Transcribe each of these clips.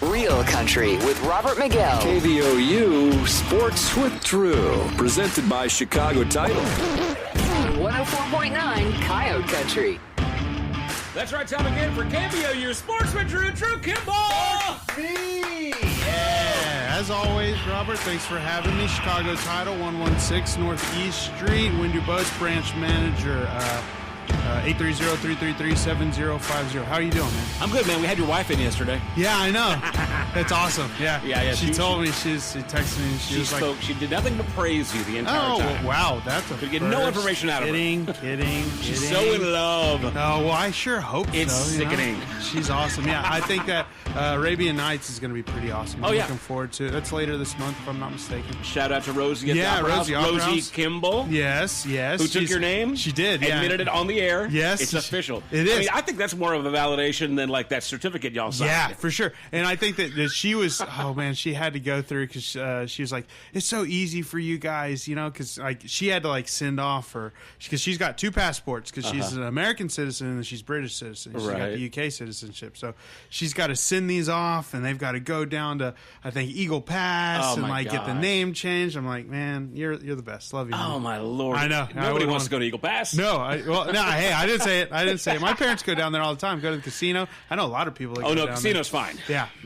Real Country with Robert Miguel. KVOU Sports with Drew. Presented by Chicago Title. 104.9 Coyote Country. That's right, time again for KVOU Sports with Drew Kimball. Yeah, as always, Robert, thanks for having me. Chicago Title, 116 Northeast Street. Win Dubose branch manager, 830-333-7050. How are you doing, man? I'm good, man. We had your wife in yesterday. Yeah, I know. That's awesome. Yeah. She told me, she texted me, she was spoke. like, She did nothing but praise you the entire time. oh, wow, that's a Could get no information out of her. Kidding. She's so in love. Oh, well, I sure hope It's so. sickening. She's awesome. Yeah, I think that Arabian Nights is going to be pretty awesome. I'm looking forward to it. That's later this month, if I'm not mistaken. Shout out to Rosie at the Yeah, Opera House. Rosie Opera Rosie House. Kimball. Yes. Who took your name? She did, yeah. Admitted it on the air. Yes. It's official. It is. I mean, I think that's more of a validation than like that certificate y'all signed. Yeah, for sure. And I think that she was, oh man, she had to go through because she was like, it's so easy for you guys, you know, because like she had to like send off her, because she's got two passports, because she's an American citizen and she's British citizen. She's got the UK citizenship. So she's got to send these off and they've got to go down to, I think, Eagle Pass and like get the name changed. I'm like, man, you're the best. Love you. Oh my Lord. I know. Nobody wants to go to Eagle Pass. No, hey, I didn't say it. My parents go down there all the time, go to the casino. I know a lot of people that go down casino's there. fine.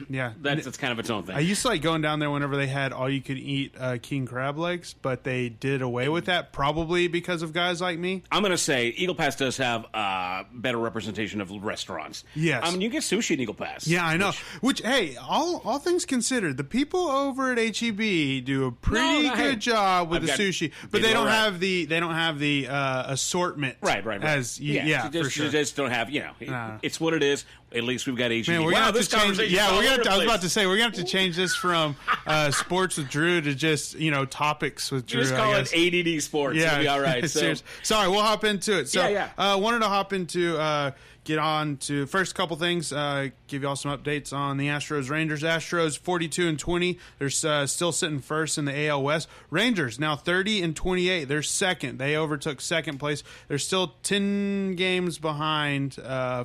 Yeah. That's kind of its own thing. I used to like going down there whenever they had all you could eat king crab legs, but they did away with that, probably because of guys like me. I'm going to say Eagle Pass does have better representation of restaurants. Yes. I mean, you get sushi in Eagle Pass. Yeah, I know. Which hey, all things considered, the people over at HEB do a pretty good job with the sushi, but they don't have the assortment. Right. As for sure. You just don't have, it's what it is. At least we've got HEB. Man, we're gonna have to change. Yeah, I was about to say we're gonna have to change this from sports with Drew to just topics with Drew. Just call it ADD Sports. Yeah, it'll be all right. So. Sorry, we'll hop into it. So, wanted to hop into. Get on to first couple things. Give y'all some updates on the Astros Rangers. Astros 42-20. They're still sitting first in the AL West. Rangers now 30-28. They're second. They overtook second place. They're still 10 games behind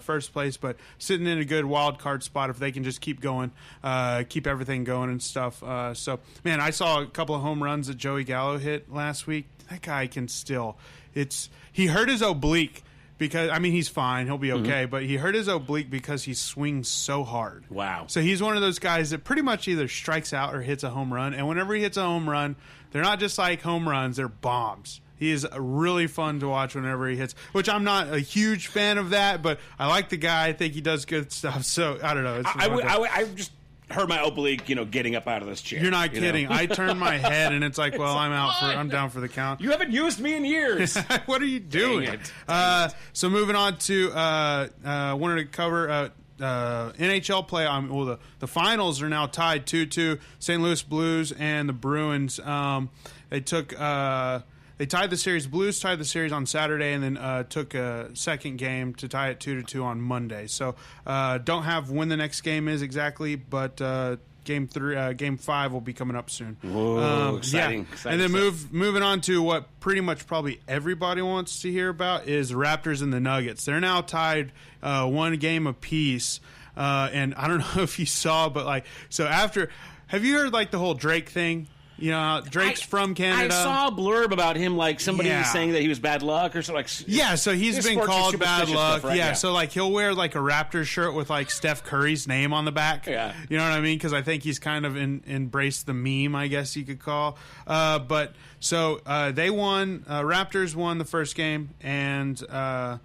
first place, but sitting in a good wild card spot if they can just keep going, keep everything going and stuff. So, man, I saw a couple of home runs that Joey Gallo hit last week. That guy can still. He hurt his oblique. Because, I mean, he's fine. He'll be okay. But he hurt his oblique because he swings so hard. Wow. So he's one of those guys that pretty much either strikes out or hits a home run. And whenever he hits a home run, they're not just like home runs. They're bombs. He is really fun to watch whenever he hits, which I'm not a huge fan of that. But I like the guy. I think he does good stuff. So, I don't know. I just hurt my oblique, getting up out of this chair. You're not kidding. I turn my head and it's like, well, I'm down for the count. You haven't used me in years. What are you doing? So moving on to wanted to cover NHL play. The finals are now tied 2-2. St. Louis Blues and the Bruins. They tied the series. Blues tied the series on Saturday and then took a second game to tie it 2-2 on Monday. So don't have when the next game is exactly, but game 5 will be coming up soon. Whoa, exciting. And then moving on to what pretty much probably everybody wants to hear about is the Raptors and the Nuggets. They're now tied one game apiece. And I don't know if you saw, but have you heard like the whole Drake thing? Drake's from Canada. I saw a blurb about him, like somebody saying that he was bad luck or something. So he's been called bad luck. Stuff, right? So like he'll wear like a Raptors shirt with like Steph Curry's name on the back. Yeah. You know what I mean? Because I think he's kind of embraced the meme, I guess you could call. But they won. Raptors won the first game, and the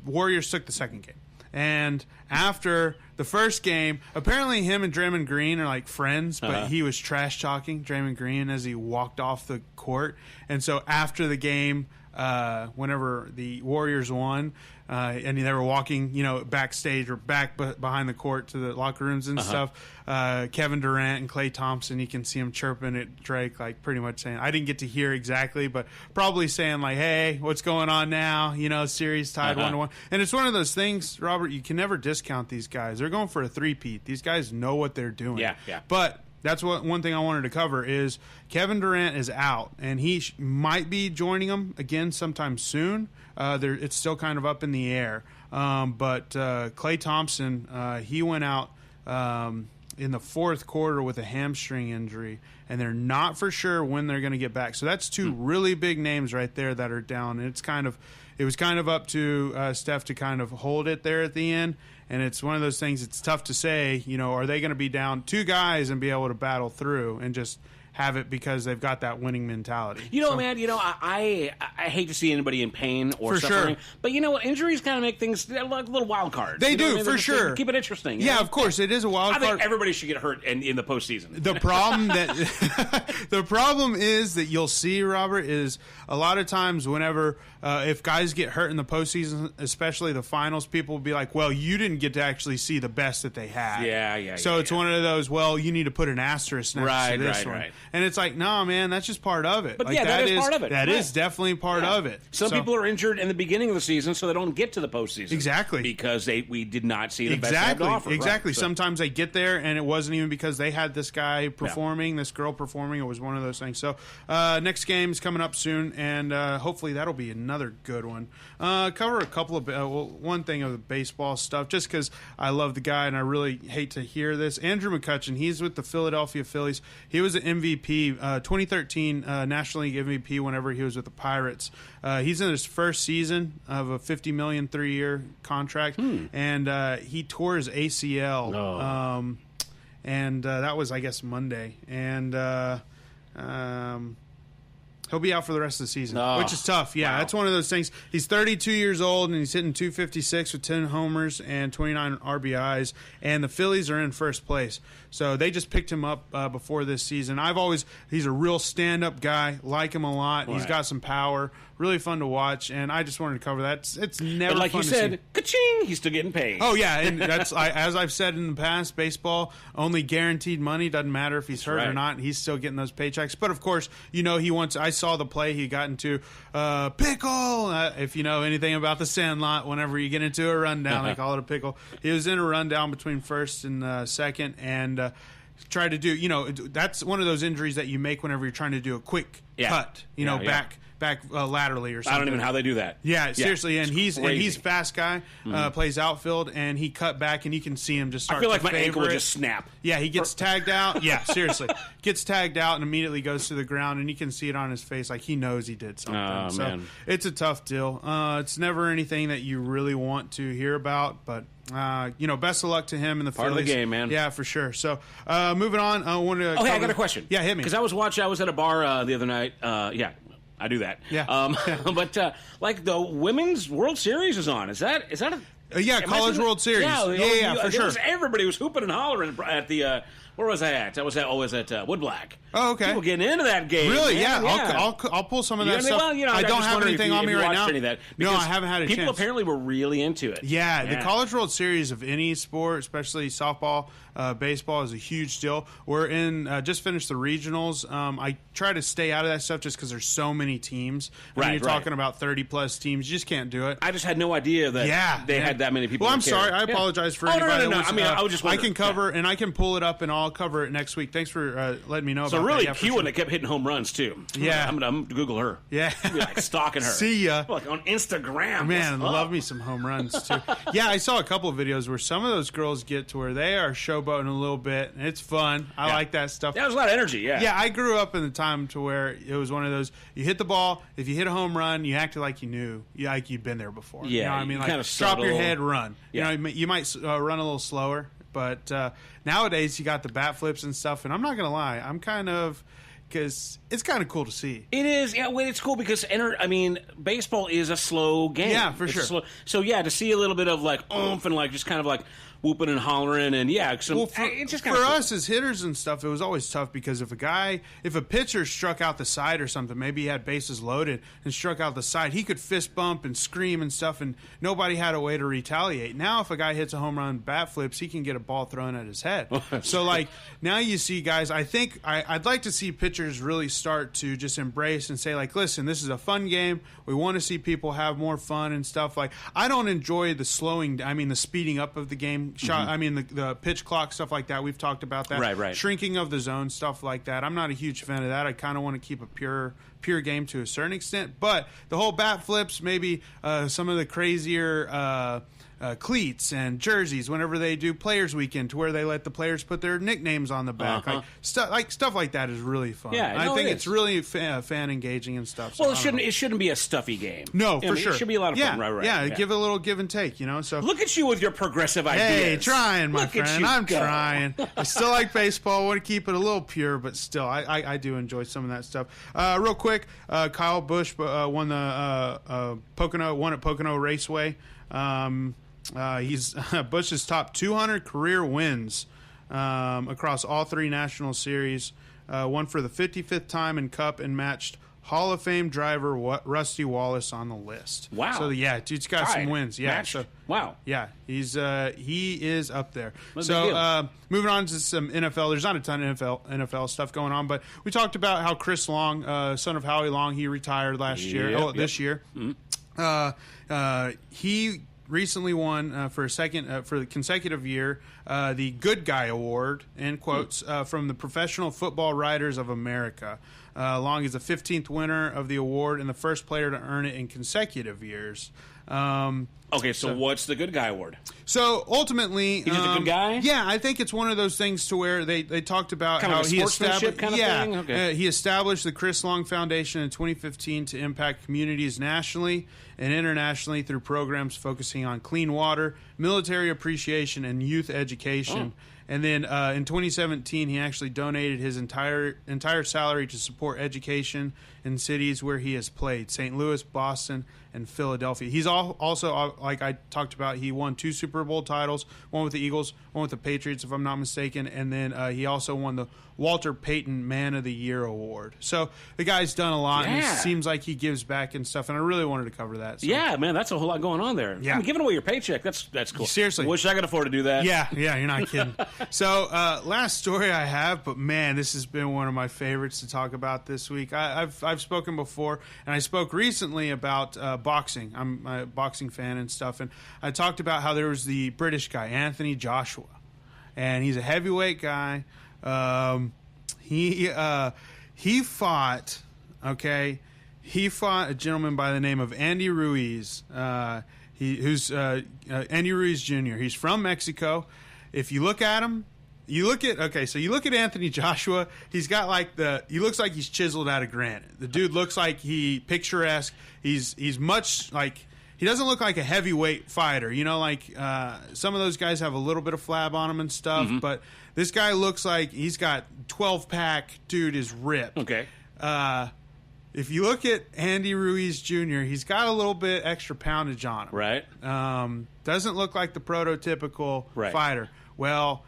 Warriors took the second game. And after the first game, apparently him and Draymond Green are like friends, but he was trash talking Draymond Green as he walked off the court. And so after the game, whenever the Warriors won, and they were walking, backstage or back behind the court to the locker rooms and stuff. Kevin Durant and Klay Thompson, you can see him chirping at Drake, like pretty much saying, I didn't get to hear exactly, but probably saying like, hey, what's going on now? Series tied 1-1. And it's one of those things, Robert, you can never discount these guys. They're going for a three-peat. These guys know what they're doing. Yeah. But that's one thing I wanted to cover is Kevin Durant is out, and he might be joining them again sometime soon. It's still kind of up in the air. But Klay Thompson, he went out in the fourth quarter with a hamstring injury, and they're not for sure when they're going to get back. So that's two really big names right there that are down. And it was kind of up to Steph to kind of hold it there at the end. And it's one of those things. It's tough to say. Are they going to be down two guys and be able to battle through and just have it because they've got that winning mentality? Man, I hate to see anybody in pain or For suffering. sure. But injuries kind of make things like little wild cards. They do, for They sure. keep it interesting. Yeah, of course, it is a wild I card. think everybody should get hurt in the postseason. The problem the problem is that you'll see, Robert, is a lot of times whenever if guys get hurt in the postseason, especially the finals, people will be like, "Well, you didn't get to actually see the best that they had." Yeah. So it's one of those. Well, you need to put an asterisk next to this one. Right. And it's like, no, man, that's just part of it. But like, yeah, that is part of it. That Right. is definitely part of it. Some people are injured in the beginning of the season, so they don't get to the postseason. Exactly. Because we did not see the best they had to offer. Exactly. Right. So- Sometimes they get there, and it wasn't even because they had this guy performing, this girl performing. It was one of those things. So next game's coming up soon, and hopefully that'll be another good one. Cover a couple of one thing of the baseball stuff, just because I love the guy and I really hate to hear this. Andrew McCutchen, he's with the Philadelphia Phillies. He was an MVP, 2013 National League MVP whenever he was with the Pirates. He's in his first season of a $50 million 3-year contract, and he tore his ACL. And that was, I guess, Monday. And he'll be out for the rest of the season, which is tough. Yeah, that's one of those things. He's 32 years old, and he's hitting .256 with 10 homers and 29 RBIs, and the Phillies are in first place. So they just picked him up before this season. He's a real stand-up guy, like him a lot. He's got some power, really fun to watch, and I just wanted to cover that. It's never But like fun you to said, see. ka-ching, he's still getting paid. Oh, yeah, and that's as I've said in the past, baseball, only guaranteed money. Doesn't matter if he's hurt or right. not. He's still getting those paychecks. But, of course, he wants – I saw the play he got into pickle. If you know anything about the Sandlot, whenever you get into a rundown, they call it a pickle. He was in a rundown between first and second and tried to do – that's one of those injuries that you make whenever you're trying to do a quick cut, back laterally or something. I don't even know how they do that. Yeah, seriously, and he's crazy. fast guy, plays outfield, and he cut back, and you can see him just start. I feel like to my ankle favor would it. just snap. Yeah, he gets tagged out. Yeah, seriously, gets tagged out and immediately goes to the ground, and you can see it on his face, like he knows he did something. Oh, so man. it's a tough deal. It's never anything that you really want to hear about, but. Best of luck to him in the Part of the Phillies. game, man. Yeah, for sure. So, moving on, I wanted to. Oh, hey, I got a question. Yeah, hit me. Because I was at a bar the other night. I do that. Yeah. But like the women's World Series is on. Is that a College World Series. Yeah, for sure. Everybody was hooping and hollering at the. Where was I at? I was at Woodblack. Oh, okay. People getting into that game. Really? Man. Yeah. I'll pull some of that stuff. Well, I don't just have wondering anything if on me you right watched now. Any of that, No, because I haven't had a people chance. apparently were really into it. Yeah, the College World Series of any sport, especially softball, baseball, is a huge deal. We're in just finished the regionals. I try to stay out of that stuff just because there's so many teams. When you're talking about 30-plus teams, you just can't do it. I just had no idea that they had that many people. Well, I'm that cared. sorry. I apologize for Oh, anybody. no. that was, I was just I wondering. can cover, and I can pull it up, and I'll cover it next week. Thanks for letting me know So about really, that. Yeah, for Q sure. that kept hitting home runs too. Yeah. I'm gonna Google her. Yeah. Be like stalking her. See ya. Like on Instagram. Man, What's love up? me some home runs too. Yeah, I saw a couple of videos where some of those girls get to where they are showboating a little bit, and it's fun. I like that stuff. That was a lot of energy. Yeah, I grew up in the time to where it was one of those. You hit the ball. If you hit a home run, you acted like you knew, like you'd been there before. Yeah, you know what I mean, you like kinda drop your subtle. head, run. Yeah. You might run a little slower, but nowadays you got the bat flips and stuff. And I'm not gonna lie, I'm kind of. Because it's kind of cool to see. It is. Yeah, well, it's cool because baseball is a slow game. Yeah, for It's sure. So to see a little bit of like oomph and like just kind of like whooping and hollering and it's just kind for of cool. us as hitters and stuff, it was always tough because if a pitcher struck out the side or something, maybe he had bases loaded and struck out the side, he could fist bump and scream and stuff, and nobody had a way to retaliate. Now, if a guy hits a home run, bat flips, he can get a ball thrown at his head. So, like now, you see guys. I think I'd like to see pitchers really start to just embrace and say, like, listen, this is a fun game. We want to see people have more fun and stuff. Like, I don't enjoy the the speeding up of the game. Shot. I mean, the pitch clock, stuff like that. We've talked about that. Right. Shrinking of the zone, stuff like that. I'm not a huge fan of that. I kind of want to keep a pure game to a certain extent. But the whole bat flips, maybe some of the crazier cleats and jerseys whenever they do Players Weekend, to where they let the players put their nicknames on the back. Stuff like that is really fun. Yeah, I no, think it it's is. really fan engaging and stuff. So Well, I don't know. it shouldn't be a stuffy game. No, I for mean, sure. It should be a lot of fun. Yeah, Right. yeah, give it a little give and take, So Look at you with your progressive ideas. hey, trying, my Look at friend. you I'm go. trying. I still like baseball. I want to keep it a little pure, but still, I do enjoy some of that stuff. Real quick, Kyle Busch won the won at Pocono Raceway. He's Busch's top 200 career wins across all 3 national series. Won for the 55th time in Cup and matched Hall of Fame driver Rusty Wallace on the list. Wow. So yeah, dude's got some wins. Yeah. Matched. So Wow. yeah, he is up there. What's the deal? So moving on to some NFL. There's not a ton of NFL stuff going on, but we talked about how Chris Long, son of Howie Long, he retired last year. This year. He recently won for the consecutive year the Good Guy Award, in quotes, from the Professional Football Writers of America. Long is the 15th winner of the award and the first player to earn it in consecutive years. Okay, so what's the Good Guy Award? So ultimately, He's just a good guy? Yeah, I think it's one of those things to where they talked about Kind of how a he sportsmanship established, kind of thing? Okay. he established the Chris Long Foundation in 2015 to impact communities nationally and internationally through programs focusing on clean water, military appreciation, and youth education. And then in 2017, he actually donated his entire salary to support education in cities where he has played: St. Louis, Boston, and Philadelphia. He's also, like I talked about, he won 2 Super Bowl titles, one with the Eagles, one with the Patriots, if I'm not mistaken, and then he also won the Walter Payton Man of the Year Award. So the guy's done a lot, and it Yeah. seems like he gives back and stuff, and I really wanted to cover that. So. Yeah, man, that's a whole lot going on there. Yeah. I mean, giving away your paycheck, that's cool. Seriously. Wish I could afford to do that. Yeah, you're not kidding. So, last story I have, but man, this has been one of my favorites to talk about this week. I've spoken before, and I spoke recently about boxing. I'm a boxing fan and stuff, and I talked about how there was the British guy, Anthony Joshua, and he's a heavyweight guy. He fought. Okay, he fought a gentleman by the name of Andy Ruiz. Who's Andy Ruiz Jr. He's from Mexico. If you look at him, you look at Anthony Joshua. He's got he looks like he's chiseled out of granite. The dude looks like picturesque. He's much like. He doesn't look like a heavyweight fighter, some of those guys have a little bit of flab on them and stuff, but this guy looks like he's got 12-pack. Dude is ripped. Okay. If you look at Andy Ruiz Jr., he's got a little bit extra poundage on him. Right. Doesn't look like the prototypical fighter. Well,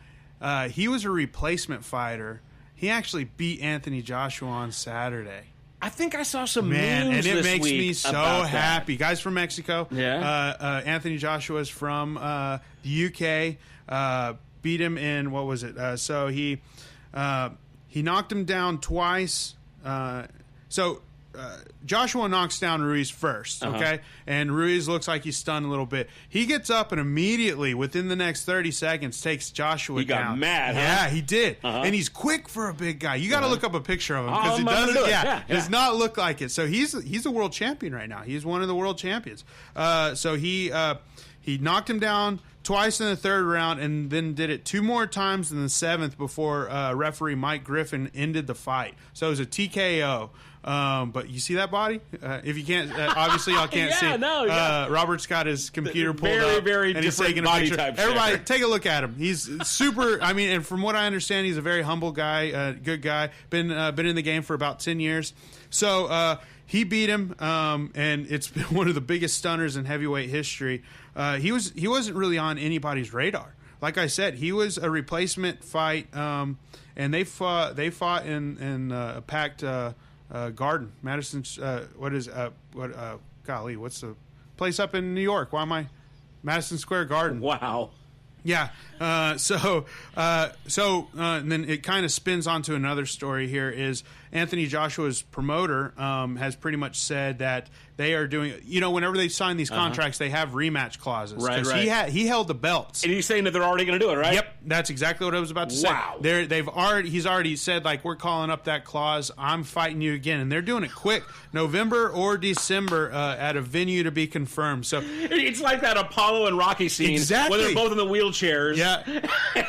he was a replacement fighter. He actually beat Anthony Joshua on Saturday. I think I saw some Man, news and it this makes week me so about happy. Guys from Mexico. Yeah. Anthony Joshua is from the UK. Beat him in, what was it? So he knocked him down twice. Joshua knocks down Ruiz first, okay? And Ruiz looks like he's stunned a little bit. He gets up and immediately, within the next 30 seconds, takes Joshua down. He got mad, huh? Yeah, he did. And he's quick for a big guy. You got to look up a picture of him because I'm gonna do it. does not look like it. So he's a world champion right now. He's one of the world champions. So he knocked him down twice in the 3rd round and then did it 2 more times in the 7th before referee Mike Griffin ended the fight. So it was a TKO. But you see that body? If you can't, obviously y'all can't see. Robert's got his computer pulled up, very and he's different taking a body picture. types Everybody, there. take a look at him. He's super. I mean, and from what I understand, he's a very humble guy, good guy. Been in the game for about 10 years. So he beat him, and it's been one of the biggest stunners in heavyweight history. He wasn't really on anybody's radar. Like I said, he was a replacement fight, and they fought in a packed. Garden, Madison's. What's the place up in New York? Madison Square Garden? Wow. Yeah. And then it kind of spins onto another story here is Anthony Joshua's promoter has pretty much said that they are doing, whenever they sign these contracts, they have rematch clauses. Right, 'Cause right. He held the belts. And he's saying that they're already going to do it, right? Yep, that's exactly what I was about to Wow. say. He's already said, like, we're calling up that clause. I'm fighting you again, and they're doing it quick, November or December at a venue to be confirmed. So It's like that Apollo and Rocky scene Exactly. where they're both in the wheelchairs. yeah,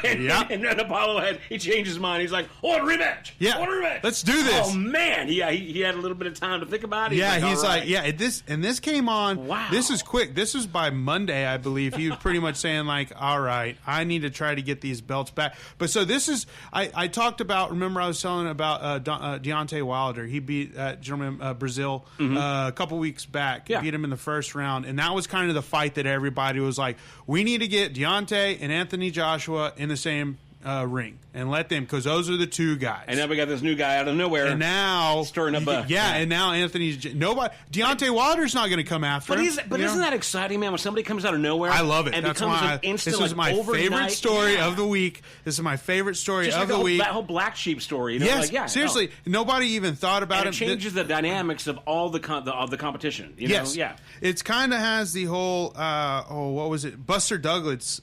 yeah. And Apollo he changed his mind. He's like, "I want a rematch. Yeah. I want a rematch. Let's do this." Oh man, yeah, he had a little bit of time to think about it. Yeah, he's "All like, right." yeah. This came on. Wow. This is quick. This was by Monday, I believe. He was pretty much saying like, all right, I need to try to get these belts back. But so this is, I talked about. Remember, I was telling about Deontay Wilder. He beat gentleman Brazil a couple weeks back. Yeah. Beat him in the first round, and that was kind of the fight that everybody was like, we need to get Deontay and Anthony Joshua in the same ring and let them, because those are the two guys. And now we got this new guy out of nowhere. And now stirring up a and now Deontay Wilder's not going to come after But, him. isn't that exciting, man? When somebody comes out of nowhere, I love it. and That's becomes why an instant, this is my overnight, favorite story yeah. of the week. This is my favorite story Just of like the week. that whole black sheep story. Yes, like, yeah, seriously, nobody even thought about and it. it changes the dynamics of all the competition. Yes, yeah. It's kind of has the whole. What was it? Buster Douglas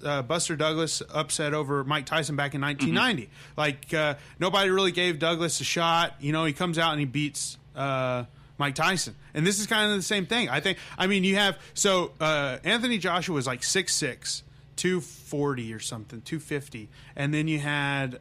upset over Mike Tyson back in 1990. Like nobody really gave Douglas a shot. He comes out and he beats Mike Tyson, and this is kind of the same thing. You have Anthony Joshua was like 6'6", 240 or something, 250, and then you had.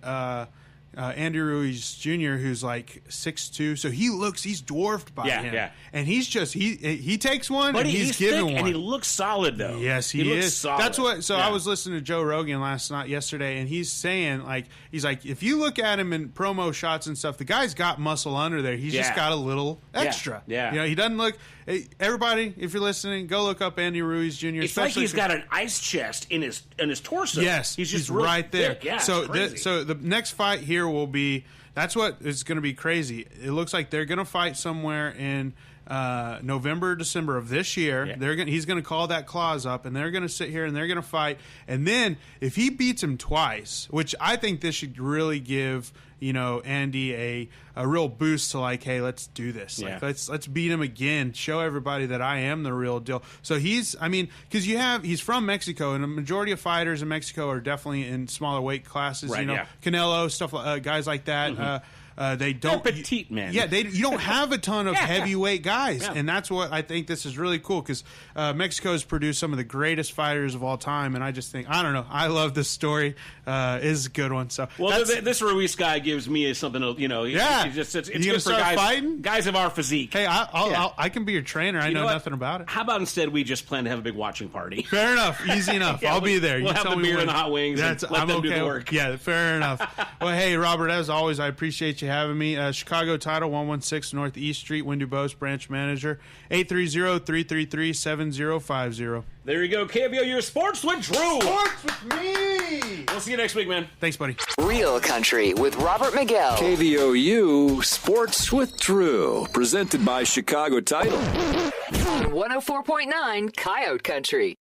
Andy Ruiz Jr., who's like 6'2", so he's dwarfed by him. Yeah. And he's just he takes one But and he's thick, giving one. and he looks solid though. Yes, he looks is. Solid. That's what. So Yeah. I was listening to Joe Rogan yesterday, and he's saying he's like, if you look at him in promo shots and stuff, the guy's got muscle under there. He's just Yeah. got a little extra. Yeah. He doesn't look. Everybody, if you're listening, go look up Andy Ruiz Jr. It's like he's got an ice chest in his torso. Yes, he's just real right there. thick. Yeah, so, it's crazy. so the next fight here will be. That's what is going to be crazy. It looks like they're going to fight somewhere in November or December of this year. Yeah. He's going to call that clause up, and they're going to sit here and they're going to fight. And then if he beats him twice, which I think this should really give Andy a real boost to like, hey, let's do this. Yeah. Like, let's beat him again. Show everybody that I am the real deal. So because he's from Mexico, and a majority of fighters in Mexico are definitely in smaller weight classes. Right, yeah. Canelo stuff, guys like that. They don't They're petite, man. Yeah, you don't have a ton of Yeah. heavyweight guys, Yeah. and that's what I think this is really cool because Mexico has produced some of the greatest fighters of all time, and I just think I don't know. I love this story. Is a good one. So this Ruiz guy gives me something. Yeah. It's You gonna good for start guys. fighting? Guys of our physique. hey, Yeah. I can be your trainer. I know what? nothing about it. How about instead we just plan to have a big watching party? Fair enough. Easy enough. Yeah, I'll be there. we'll You have tell the me beer when. and the hot wings and let I'm them okay. do the work. Yeah, fair enough. Well, hey, Robert, as always, I appreciate you having me. Chicago Title, 116 Northeast Street, Winn Dubose, branch manager, 830-333-7050. There you go. KBO, your sports with Drew. Sports with me. We'll see you next week, man. Thanks, buddy. Real Country with Robert Miguel. KVOU Sports with Drew, presented by Chicago Title. On 104.9 Coyote Country.